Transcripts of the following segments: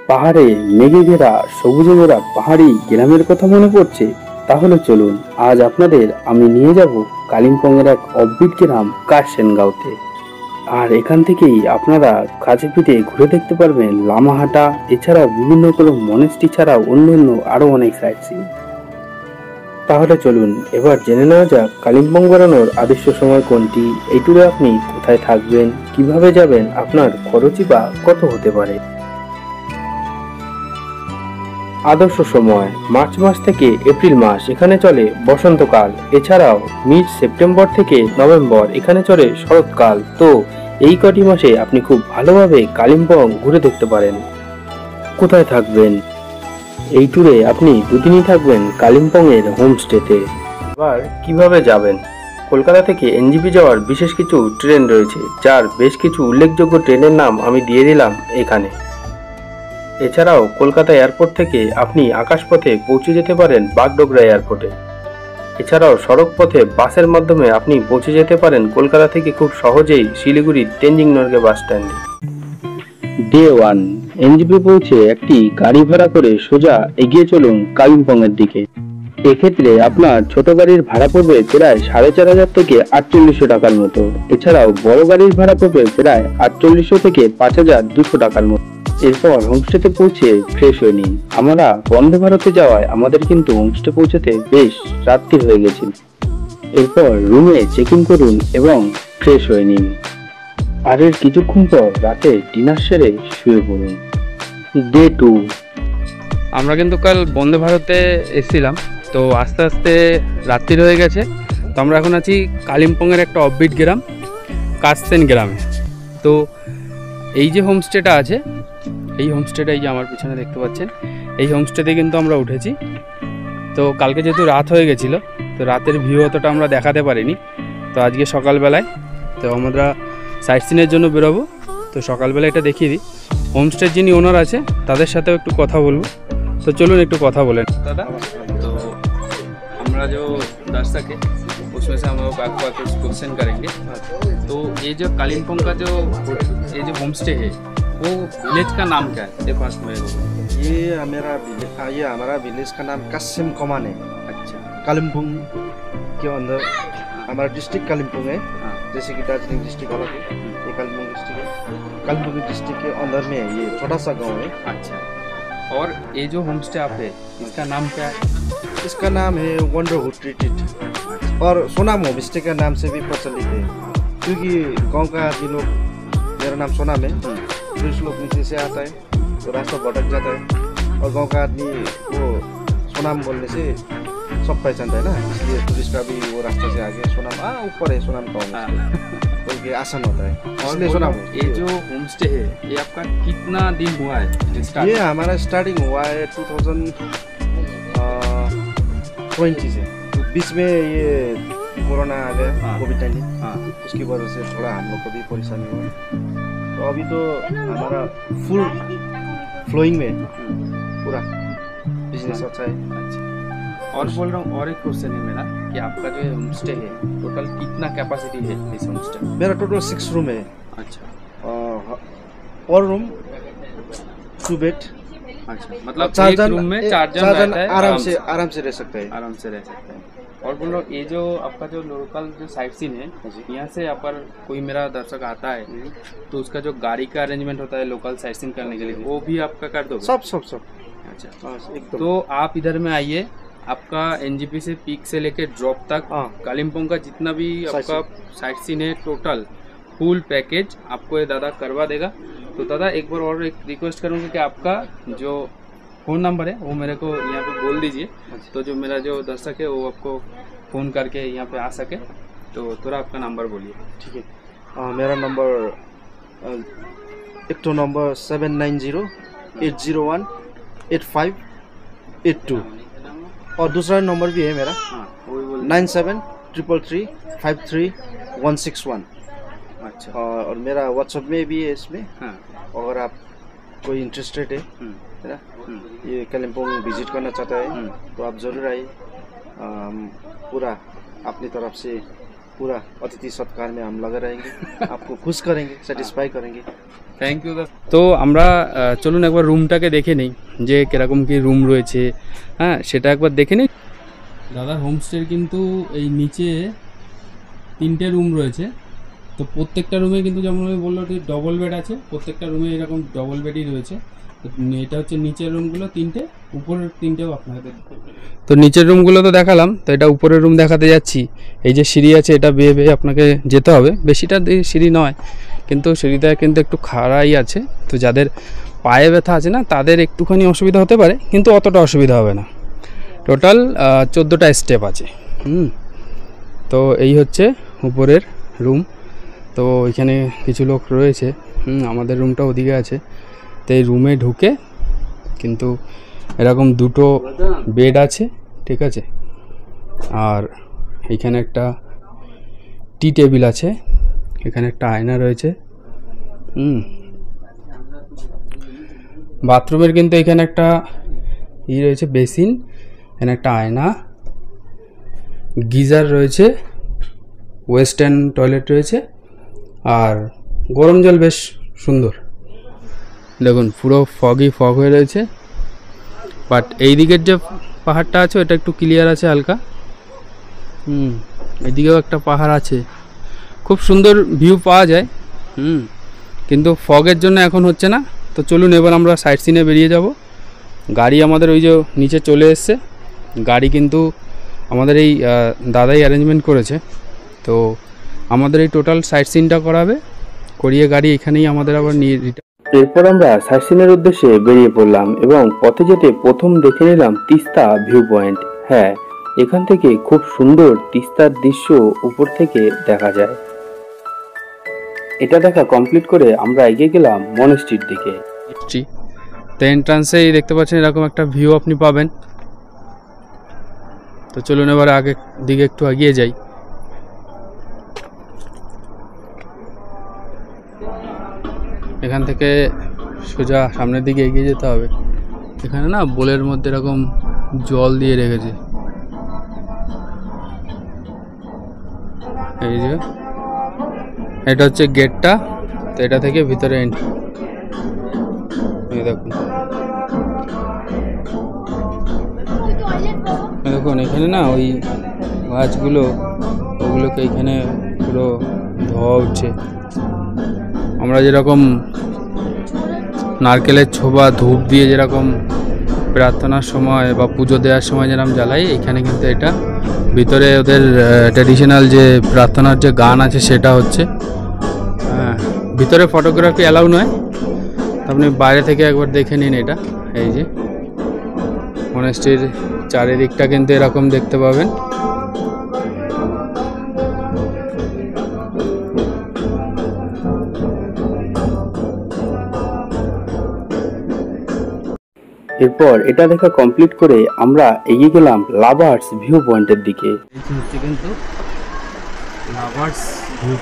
পাহাড়ে মেঘে ঘেরা সবুজে মোড়া পাহাড়ি গ্রামের কথা মনে পড়ছে? তাহলে চলুন আজ আপনাদের আমি নিয়ে যাব কালিম্পংয়ের এক অফবিট গ্রাম কার্শনগাঁওতে। আর এখান থেকেই আপনারা কাছে পিঠে ঘুরে দেখতে পারবেন লামাহাটা, এছাড়াও বিভিন্ন কোনো মনেস্ট্রি ছাড়াও অন্যান্য আরো অনেক সাইট সিন। তাহলে চলুন এবার জেনে নেওয়া যাক কালিম্পং বেড়ানোর আদর্শ সময় কোনটি, এই ট্যুরে আপনি কোথায় থাকবেন, কিভাবে যাবেন, আপনার খরচই বা কত হতে পারে। আদর্শ সময় মার্চ মাস থেকে এপ্রিল মাস, এখানে চলে বসন্তকাল। এছাড়াও মিড সেপ্টেম্বর থেকে নভেম্বর, এখানে চলে শরৎকাল। তো এই কটি মাসে আপনি খুব ভালোভাবে কালিম্পং ঘুরে দেখতে পারেন। কোথায় থাকবেন? এই ট্যুরে আপনি দুদিনই থাকবেন কালিম্পং এর হোমস্টেতে। এবার কিভাবে যাবেন? কলকাতা থেকে এনজেপি যাওয়ার বিশেষ কিছু ট্রেন রয়েছে, যার বেশ কিছু উল্লেখযোগ্য ট্রেনের নাম আমি দিয়ে দিলাম এখানে। এছাড়াও কলকাতা এয়ারপোর্ট থেকে আপনি আকাশপথে পৌঁছে যেতে পারেন বাগডোগরা এয়ারপোর্টে। এছাড়াও সড়ক পথে বাসের মাধ্যমে আপনি পৌঁছে যেতে পারেন কলকাতা থেকে খুব সহজেই শিলিগুড়ি তেনজিং নরগে বাস স্ট্যান্ডে। ডে 1, এনজেপি পৌঁছে একটি গাড়ি ভাড়া করে সোজা এগিয়ে চলুন কালিম্পং এর দিকে। এক্ষেত্রে আপনার ছোট গাড়ির ভাড়া পড়বে প্রায় 4,500 থেকে 4,800 টাকার মতো। এছাড়াও বড় গাড়ির ভাড়া পড়বে প্রায় 4,800 থেকে 5,200 টাকার মতো। এরপর হোমস্টেতে পৌঁছে ফ্রেশ হয়ে নিন। আমরা বন্দে ভারতে যাওয়ায় আমাদের কিন্তু হোমস্টে পৌঁছাতে বেশ রাত্রি হয়ে গেছিল। এরপর রুমে চেক ইন করুন এবং ফ্রেশ হয়ে নিন। আর এর কিছুক্ষণ পর রাতে ডিনার সেরে শুয়ে পড়ুন। ডে 2, আমরা কিন্তু কাল বন্দে ভারতে এসেছিলাম, তো আস্তে আস্তে রাত্রি হয়ে গেছে। তো আমরা এখন আছি কালিম্পংয়ের একটা অফবিট গ্রাম কার্সেন গ্রামে। তো এই যে হোমস্টেটা আছে, এই হোমস্টেটা এই যে আমার পিছনে দেখতে পাচ্ছেন, এই হোমস্টেতে কিন্তু আমরা উঠেছি। তো কালকে যেহেতু রাত হয়ে গেছিলো, তো রাতের ভিউ অতটা আমরা দেখাতে পারিনি। তো আজকে সকালবেলায় তো আমরা সাইট সিনের জন্য বেরোবো। তো সকালবেলা এটা দেখিয়ে দিই। হোমস্টের যিনি ওনার আছে তাদের সাথেও একটু কথা বলবো। तो चलो एकटू कथा बोलें दादा। तो हमारा जो दर्शक है उसमें से हम लोग आपको कुछ क्वेश्चन करेंगे। तो ये जो कालिम्पोंग का जो ये जो होम स्टे है वो विलेज का नाम क्या है? ये फर्स्ट में ये हमारा विलेज का नाम कासिम कमान है। अच्छा, कालिम्पोंग के अंदर हमारा डिस्ट्रिक्ट कालिम्पोंग है। जैसे कि दार्जिलिंग डिस्ट्रिक्ट अलग है, ये कालिम्पोंग डिस्ट्रिक्ट है। कालिम्पोंग डिस्ट्रिक्ट के अंदर में है, ये छोटा सा गाँव है। अच्छा, और ये जो होम स्टे आप है इसका नाम क्या है? इसका नाम है वंडरहुड रिट्रीट, और सोनाम होम स्टे का नाम से भी प्रचलित है। क्योंकि गांव का आदमी लोग, मेरा नाम सोनाम है, टूरिस्ट लोग नीचे से आता है तो रास्ता भटक जाता है, और गांव का आदमी वो सोनाम बोलने से सब पहचानता है ना, इसलिए टूरिस्ट का भी वो रास्ते से आगे सोनाम ऊपर है, सोनाम गाँव बोल के आसान होता है, इसलिए सोनाम। ये जो होम स्टे है ये आपका कितना दिन हुआ है? ये हमारा स्टार्टिंग हुआ है 2020 से। बीच में ये कोरोना आ गया, कोविड-19, उसकी वजह से थोड़ा हम लोग को भी परेशानी हुआ। तो अभी तो हमारा फुल फ्लोइंग में पूरा बिजनेस अच्छा है। अच्छा, और बोल रहा हूँ, और एक क्वेश्चन है मेरा कि आपका जो होम स्टे है टोटल कितना कैपेसिटी है इस होम स्टे? मेरा टोटल 6 रूम है। अच्छा, और रूम 2 बेड। अच्छा, मतलब 4 रूम में 4 जन रहता है, आराम से रह सकते हैं। आराम से रह सकते हैं। और बोल रहा हूँ, ये जो आपका जो लोकल जो साइट सीन है, यहाँ से अगर कोई मेरा दर्शक आता है तो उसका जो गाड़ी का अरेंजमेंट होता है लोकल साइट सीन करने के लिए, वो भी आपका कर दो? सब। अच्छा, एकदम। तो आप इधर में आइए, आपका एनजेपी से पीक से लेके ड्रॉप तक कालिम्पोंग का जितना भी आपका साइट सीन है टोटल फुल पैकेज आपको ये दादा करवा देगा। तो दादा एक बार और एक रिक्वेस्ट करूँगा कि आपका जो फ़ोन नंबर है वो मेरे को यहाँ पे बोल दीजिए, तो जो मेरा जो दर्शक है वो आपको फ़ोन करके यहाँ पे आ सके। तो थोड़ा आपका नंबर बोलिए। ठीक है, मेरा नंबर एक तो नंबर 790-801-8582, और दूसरा नंबर भी है मेरा 9733353161। अच्छा, और मेरा व्हाट्सएप में भी है इसमें। अगर आप कोई इंटरेस्टेड है ना, ये कालिम्पोंग विजिट करना चाहता है तो आप ज़रूर आइए। पूरा अपनी तरफ से पूरा अतिथि सत्कार में हम लगे रहेंगे, आपको खुश करेंगे, सेटिस्फाई करेंगे। Thank you. তো আমরা চলুন একবার রুমটাকে দেখে নিই যে কিরকম কি রুম রয়েছে, হ্যাঁ সেটা একবার দেখে নিই। দাদার হোমস্টের কিন্তু এই নিচে 3টে রুম রয়েছে। তো প্রত্যেকটা রুমে কিন্তু যেমন আমি বললো যে ডবল বেড আছে, প্রত্যেকটা রুমে এরকম ডবল বেডই রয়েছে। তো এটা হচ্ছে নিচের রুমগুলো 3টে, উপরের 3টেও আপনাদের। তো নিচের রুমগুলো তো দেখালাম, তো এটা উপরের রুম দেখাতে যাচ্ছি। এই যে সিঁড়ি আছে, এটা বেয়ে বেয়ে আপনাকে যেতে হবে, বেশিটা সিঁড়ি নয় কিন্তু সিঁড়িটা কিন্তু একটু খাড়াই আছে। তো যাদের পায়ে ব্যথা আছে না তাদের একটুখানি অসুবিধা হতে পারে, কিন্তু অতটা অসুবিধা হবে না। টোটাল 14টা স্টেপ আছে। তো এই হচ্ছে উপরের রুম। তো এখানে কিছু লোক রয়েছে, আমাদের রুমটা ওদিকে আছে। তো এই রুমে ঢুকে কিন্তু এরকম 2টো বেড আছে, ঠিক আছে। আর এখানে একটা টি টেবিল আছে, এখানে একটা আয়না রয়েছে। বাথরুমের কিন্তু এখানে একটা রয়েছে বেসিন, এখানে একটা আয়না, গিজার রয়েছে, ওয়েস্টার্ন টয়লেট রয়েছে। আর গরম জল বেশ সুন্দর, দেখুন পুরো ফগ হয়ে রয়েছে। বাট এই দিকের যে পাহাড়টা আছে ওটা একটু ক্লিয়ার আছে হালকা। এদিকেও একটা পাহাড় আছে, খুব সুন্দর ভিউ পাওয়া যায়। কিন্তু ফগের জন্য এখন হচ্ছে না। তো চলুন এবার আমরা সাইট সিনে বেরিয়ে যাব। গাড়ি আমাদের ওই যে নিচে চলে এসছে, গাড়ি কিন্তু আমাদের এই দাদাই অ্যারেঞ্জমেন্ট করেছে। তো আমাদের এই টোটাল সাইট সিনটা করিয়ে গাড়ি এখানেই আমাদের আবার নিয়ে। এরপর আমরা সাইট সিনের উদ্দেশ্যে বেরিয়ে পড়লাম এবং পথে যেতে প্রথম দেখে নিলাম তিস্তা ভিউ পয়েন্ট। হ্যাঁ, এখান থেকে খুব সুন্দর তিস্তার দৃশ্য উপর থেকে দেখা যায়। এটা দেখা কমপ্লিট করে আমরা এগিয়ে গেলাম মনেস্ট্রির দিকে। তো এন্ট্রান্সেই দেখতে পাচ্ছেন এরকম একটা ভিউ আপনি পাবেন। তো চলুন এবার আগের দিকে একটু এগিয়ে যাই। এখান থেকে সোজা সামনের দিকে এগিয়ে যেতে হবে। এখানে না বোলের মধ্যে এরকম জল দিয়ে রেখেছে, এই যে এটা হচ্ছে গেটটা। তো এটা থেকে ভিতরে এন্ট্রি, দেখুন দেখুন এখানে না ওই গাছগুলো ওগুলোকে এখানে পুরো ধোয়া উঠছে। আমরা যেরকম নারকেলের ছোবা ধূপ দিয়ে যেরকম প্রার্থনার সময় বা পুজো দেওয়ার সময় যেরকম জ্বালাই, এখানে কিন্তু এটা ভিতরে ওদের ট্র্যাডিশনাল যে প্রার্থনার যে গান আছে সেটা হচ্ছে। হ্যাঁ, ভিতরে ফটোগ্রাফি অ্যালাউ নয়, আপনি বাইরে থেকে একবার দেখে নিন। এটা এই যে মনেস্ট্রির চারিদিকটা কিন্তু এরকম দেখতে পাবেন। এরপর এটা দেখা কমপ্লিট করে আমরা এগিয়ে গেলাম লাভার্স ভিউ পয়েন্টের দিকে। কিন্তু লাভার্স ভিউ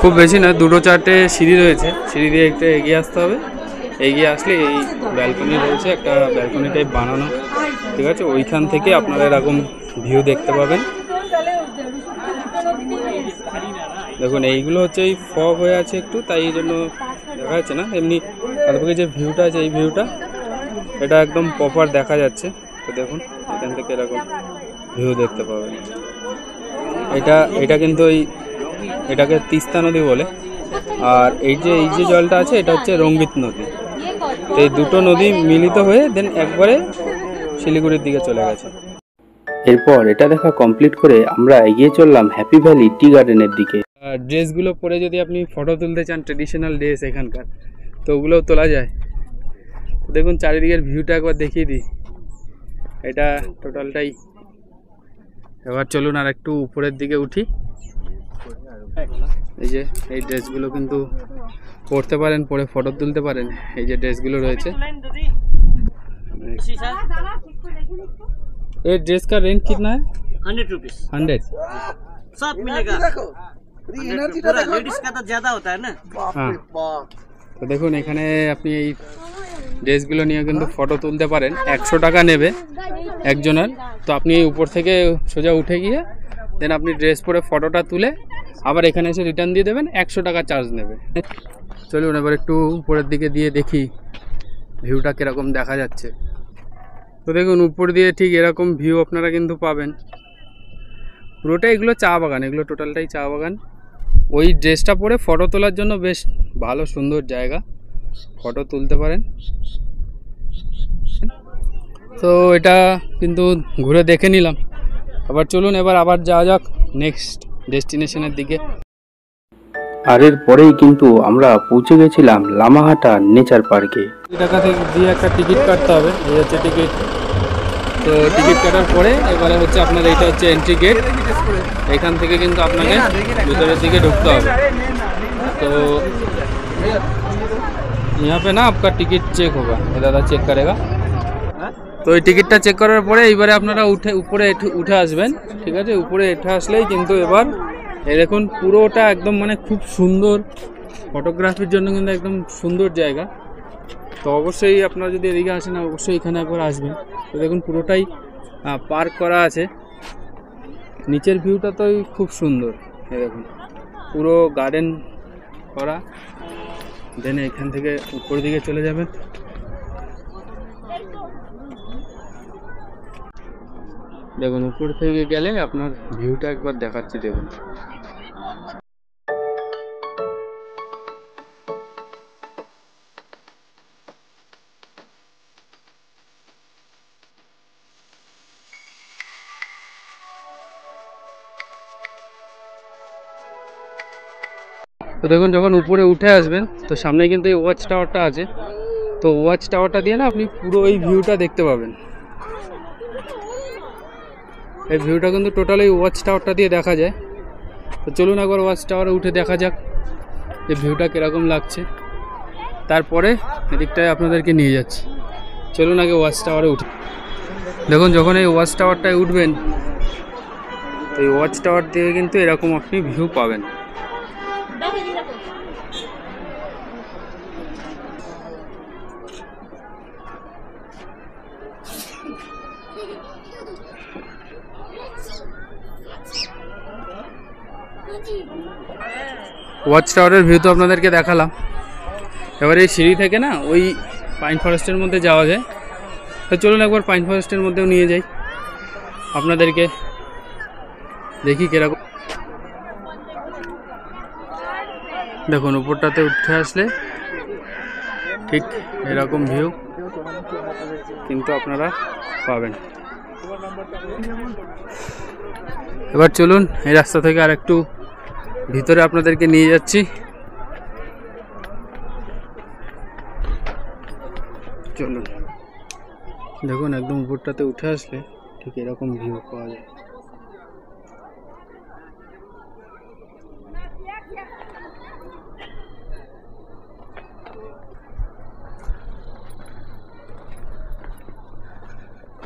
খুব বেশি না, 2-4টে সিঁড়ি রয়েছে, সিঁড়ি দিয়ে একটু এগিয়ে আসতে হবে। এগিয়ে আসলে এই ব্যালকনি রয়েছে, একটা ব্যালকনি টাইপ বানানো, ঠিক আছে। ওইখান থেকে আপনারা এরকম ভিউ দেখতে পাবেন। দেখুন এইগুলো হচ্ছে এই ফগ হয়ে আছে একটু, তাই এই জন্য দেখা যাচ্ছে না। এমনি তারপরে যে ভিউটা আছে এই ভিউটা এটা একদম প্রপার দেখা যাচ্ছে। তো দেখুন এখান থেকে এরকম ভিউ দেখতে পাবেন। এটা কিন্তু এটাকে তিস্তা নদী বলে। আর এই যে জলটা আছে এটা হচ্ছে রঙ্গিত নদী। তো এই দুটো নদী মিলিত হয়ে দেন একবারে শিলিগুড়ির দিকে চলে গেছে। এরপর এটা দেখা কমপ্লিট করে আমরা এগিয়ে চললাম হ্যাপি ভ্যালি টি গার্ডেনের দিকে। ড্রেসগুলো পরে যদি আপনি ফটো তুলতে চান, ট্রেডিশনাল ড্রেস এখানকার, তো ওগুলোও তোলা যায়। তো দেখুন চারিদিকের ভিউটা একবার দেখিয়ে দিই, এটা টোটালটাই। এবার চলুন আর একটু উপরের দিকে উঠি। এই যে এই ড্রেসগুলো কিন্তু পরতে পারেন, পরে ফটো তুলতে পারেন। এই যে ড্রেসগুলো রয়েছে, এই ड्रेस का रेंट कितना है? 100 रुपीज 100। सब मिलेगा। पूरा लेडीज का तो ज्यादा होता है ना। हाँ, তো দেখুন এখানে আপনি এই ড্রেসগুলো নিয়ে কিন্তু ফটো তুলতে পারেন। 100 টাকা নেবে একজনের। তো আপনি উপর থেকে সোজা উঠে গিয়ে দেন আপনি ড্রেস পরে ফটোটা তুলে আবার এখানে এসে রিটার্ন দিয়ে দেবেন, 100 টাকা চার্জ নেবে। চলুন এবার একটু উপরের দিকে দিয়ে দেখি ভিউটা কীরকম দেখা যাচ্ছে। তো দেখুন উপর দিয়ে ঠিক এরকম ভিউ আপনারা কিন্তু পাবেন। পুরোটা এগুলো চা বাগান, এগুলো টোটালটাই চা বাগান। ওই ড্রেসটা পরে ফটো তোলার জন্য বেশ ভালো সুন্দর জায়গা, ফটো তুলতে পারেন। তো এটা কিন্তু ঘুরে দেখে নিলাম। আবার চলুন আবার যাওয়া যাক নেক্সট ডেস্টিনেশনের দিকে। আর এর পরেই কিন্তু আমরা পৌঁছে গেছিলাম লামাহাটা নেচার পার্কে। টাকা থেকে দিয়ে একটা টিকিট কাটতে হবে, এই হচ্ছে টিকিট। তো টিকিট কাটার পরে এবারে হচ্ছে আপনার এইটা হচ্ছে এন্ট্রি গেট। এখান থেকে কিন্তু আপনাকে ভিতরের দিকে ঢুকতে হবে। तो यहाँ पे ना आपका टिकट चेक होगा, ये दादा चेक करेगा। তো এই টিকিটটা চেক করার পরে এইবারে আপনারা উঠে আসবেন, ঠিক আছে। উপরে উঠে আসলেই কিন্তু এবার এই দেখুন পুরোটা একদম মানে খুব সুন্দর, ফটোগ্রাফির জন্য কিন্তু একদম সুন্দর জায়গা। তো অবশ্যই আপনারা যদি এদিকে আসেন অবশ্যই এখানে একবার আসবেন। তো দেখুন পুরোটাই পার্ক করা আছে, নিচের ভিউটা তো খুব সুন্দর। এই দেখুন পুরো গার্ডেন করা। দেন এখান থেকে উপর দিকে চলে যাবেন। দেখুন উপর থেকে গেলে আপনার ভিউটা একবার দেখাচ্ছি, দেখুন। তো দেখুন যখন উপরে উঠে আসবেন তো সামনে কিন্তু এই ওয়াচ টাওয়ারটা আছে। তো ওয়াচ টাওয়ারটা দিয়ে না আপনি পুরো এই ভিউটা দেখতে পাবেন। এই ভিউটা কিন্তু টোটাল এই ওয়াচ টাওয়ারটা দিয়ে দেখা যায়। তো চলুন একবার ওয়াচ টাওয়ারে উঠে দেখা যাক যে ভিউটা কীরকম লাগছে, তারপরে এদিকটায় আপনাদেরকে নিয়ে যাচ্ছি। চলুন আগে ওয়াচ টাওয়ারে উঠি। দেখুন যখন এই ওয়াচ টাওয়ারটায় উঠবেন এই ওয়াচ টাওয়ার দিয়ে কিন্তু এরকম আপনি ভিউ পাবেন। ওয়াচ টাওয়ারের ভিউ তো আপনাদেরকে দেখালাম। এবার এই সিঁড়ি থেকে না ওই পাইন ফরেস্টের মধ্যে যাওয়া যায়। তো চলুন একবার পাইন ফরেস্টের মধ্যেও নিয়ে যাই আপনাদেরকে, দেখি কিরকম। দেখুন উপরটাতে উঠে আসলে ঠিক এরকম ভিউ কিন্তু আপনারা পাবেন। এবার চলুন এই রাস্তা থেকে আর একটু ভিতরে আপনাদেরকে নিয়ে যাচ্ছি। চলুন দেখুন একদম উপরটাতে উঠে আসলে ঠিক এরকম ভিউ পাওয়া যায়।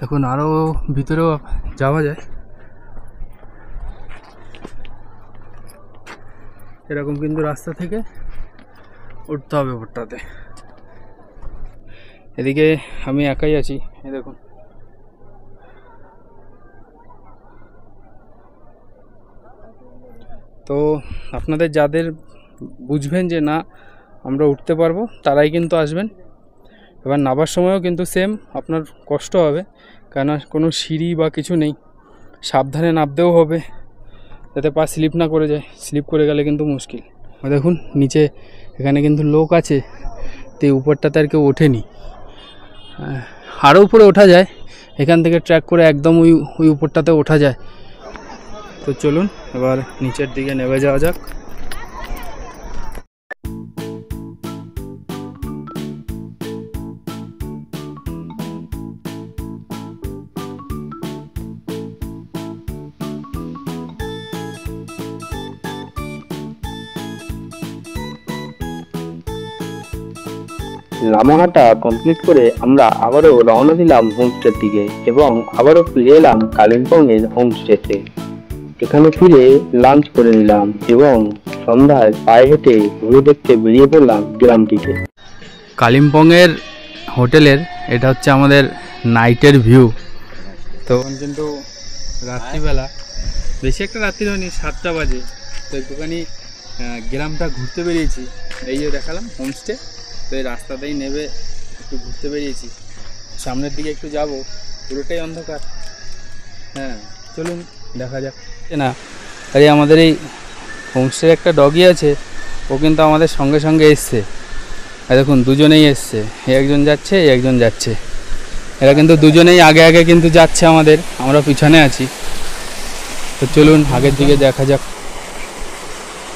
দেখুন আরও ভিতরেও যাওয়া যায়। এরকম কিন্তু রাস্তা থেকে উঠতে হবে উপরটাতে। এদিকে আমি একাই আছি, এই দেখুন। তো আপনাদের যাদের বুঝবেন যে না আমরা উঠতে পারবো তারাই কিন্তু আসবেন। এবার নামার সময়ও কিন্তু সেম আপনার কষ্ট হবে, কেননা কোনো সিঁড়ি বা কিছু নেই, সাবধানে নামতেও হবে যাতে পা স্লিপ না করে যায়। স্লিপ করে গেলে কিন্তু মুশকিল। দেখুন নিচে এখানে কিন্তু লোক আছে, তো এই উপরটাতে আর কেউ ওঠেনি। আরও উপরে ওঠা যায়, এখান থেকে ট্র্যাক করে একদম ওই উপরটাতে ওঠা যায়। তো চলুন এবার নিচের দিকে নেমে যাওয়া যাক। লামাহাটা কমপ্লিট করে আমরা আবারও রওনা দিলাম হোমস্টের দিকে এবং আবারও ফিরে এলাম কালিম্পং এর হোমস্টেতে। এখানে ফিরে লাঞ্চ করে নিলাম এবং সন্ধ্যায় পায়ে হেঁটে ঘুরে দেখতে বেরিয়ে পড়লাম গ্রামটিকে। কালিম্পংয়ের হোটেলের এটা হচ্ছে আমাদের নাইটের ভিউ। তো কিন্তু রাত্রিবেলা বেশি একটা রাত্রি হয়নি, 7টা বাজে। তো একটুখানি গ্রামটা ঘুরতে বেরিয়েছি। এই যে দেখালাম হোমস্টে, তো এই রাস্তাতেই নেবে একটু ঘুরতে বেরিয়েছি। সামনের দিকে একটু যাব, পুরোটাই অন্ধকার। হ্যাঁ চলুন দেখা যাক। না আরে আমাদের এই হোমস্টের একটা ডগি আছে, ও কিন্তু আমাদের সঙ্গে সঙ্গে এসছে। আর দেখুন দুজনেই এসছে, এই একজন যাচ্ছে এই একজন যাচ্ছে। এরা কিন্তু দুজনেই আগে আগে কিন্তু যাচ্ছে আমাদের, আমরা পিছনে আছি। তো চলুন আগের দিকে দেখা যাক।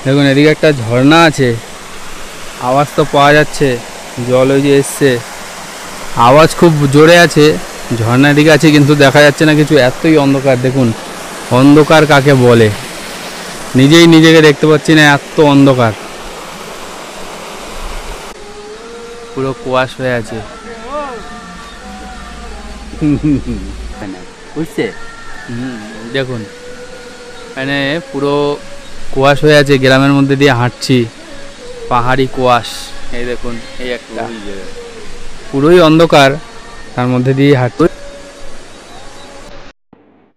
দেখুন এদিকে একটা ঝর্ণা আছে, আওয়াজ তো পাওয়া যাচ্ছে, জল ওই যে এসছে, আওয়াজ খুব জোরে আছে। ঝর্ণার দিকে আছে কিন্তু দেখা যাচ্ছে না কিছু, এতই অন্ধকার। দেখুন অন্ধকার কাকে বলে, নিজেই নিজেকে দেখতে পাচ্ছি না, এত অন্ধকার। পুরো কুয়াশ হয়ে আছে, বুঝছে? দেখুন এখানে পুরো কুয়াশ হয়ে আছে, গ্রামের মধ্যে দিয়ে হাঁটছি, পাহাড়ি কুয়াশ। এই দেখুন এই একটা পুরোই অন্ধকার, তার মধ্যে দিয়ে হাঁটছি।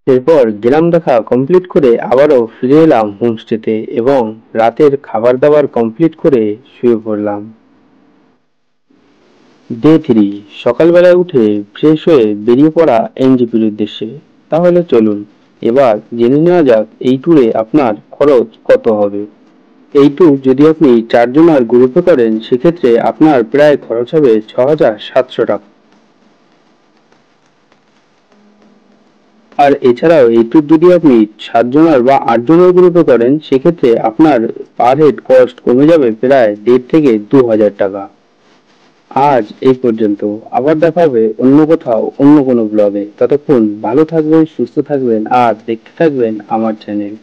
এরপর গ্রাম দেখা কমপ্লিট করে আবারও ফিরে এলাম হোমস্টেতে এবং রাতের খাবার দাবার কমপ্লিট করে শুয়ে পড়লাম। ডে 3, সকালবেলায় উঠে ফ্রেশ হয়ে বেরিয়ে পড়া এনজিপির উদ্দেশ্যে। তাহলে চলুন এবার জেনে নেওয়া যাক এই ট্যুরে আপনার খরচ কত হবে। এই ট্যুর যদি আপনি 4 জনের গ্রুপে করেন সেক্ষেত্রে আপনার প্রায় খরচ হবে 6,700 টাকা। আর এছাড়াও এই ট্যুর যদি আপনি 7 জনের বা 8 জনের গ্রুপে করেন সেক্ষেত্রে আপনার পার হেড কস্ট কমে যাবে প্রায় 1,500 থেকে 2,000 টাকা। আজ এই পর্যন্ত, আবার দেখা হবে অন্য কোথাও অন্য কোনো ব্লগে। ততক্ষণ ভালো থাকবেন, সুস্থ থাকবেন আর দেখতে থাকবেন আমার চ্যানেল।